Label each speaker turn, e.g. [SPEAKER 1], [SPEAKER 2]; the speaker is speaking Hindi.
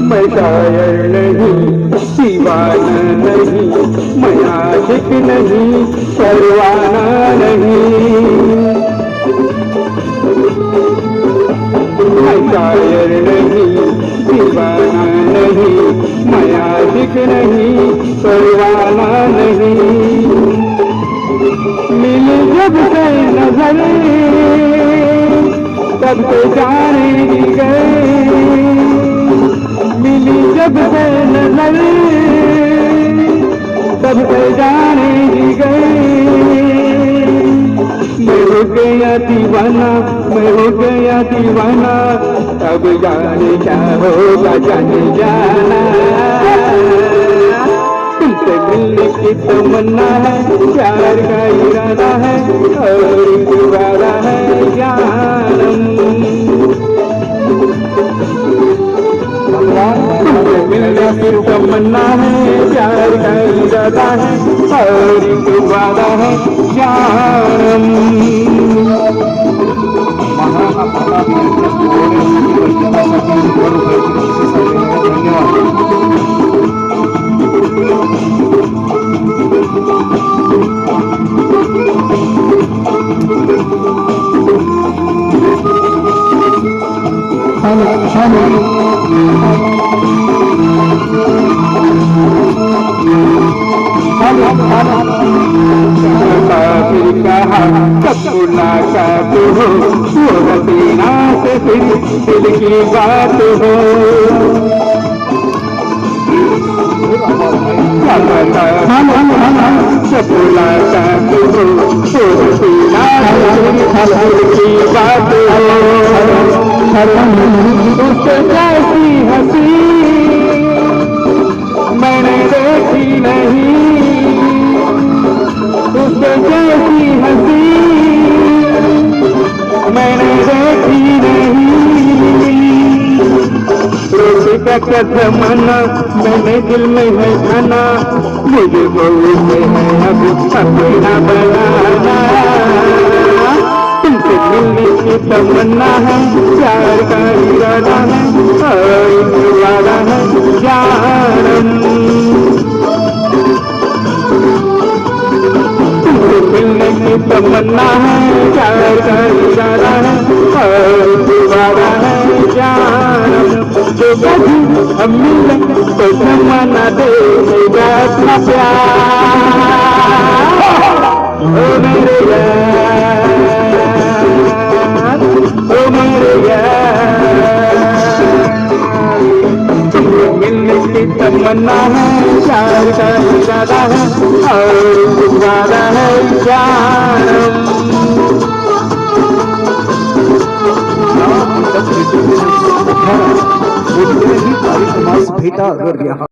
[SPEAKER 1] मैं शायर नहीं, दीवाना नहीं, मैं आशिक नहीं, परवाना नहीं। मैं शायर नहीं, दीवाना नहीं, मैं आशिक नहीं, परवाना नहीं। मिली जब से नजर तब से जाने गए, मिली जब से नजर तब से जाने गए। मैं हो गया दीवाना, मैं हो गया दीवाना, अब जाने क्या होगा जाने जाना। तुमसे मिलने की तमन्ना है, प्यार का इरादा है और दोबारा है जानम। मिलने की तमन्ना है, प्यार का इरादा है और दोबारा है जानम। कब मुलाकात हो वो हसीना से फिर दिल की बात हो। कब मुलाकात हो वो हसीना से फिर दिल की बात हो। उससे जैसी हंसी मैंने देखी नहीं, उससे जैसी हंसी मैंने देखी नहीं। रोज का कदमना मैंने दिल में है खाना, मुझे बोलते हैं अब अपना बनाना। तुमसे मिलने की तमन्ना है, प्यार का इरादा है और वादा है जानम। मिलने की तमन्ना है, प्यार का इरादा है और दोबारा है जानम। जो कभी हम मिले तो जमाना देगा अपना प्यार। ओ मेरे यार, ओ मेरे यार, तुमसे मिलने की तमन्ना है, प्यार का इरादा है और दोबारा है जानम।
[SPEAKER 2] भेटा अगर यहाँ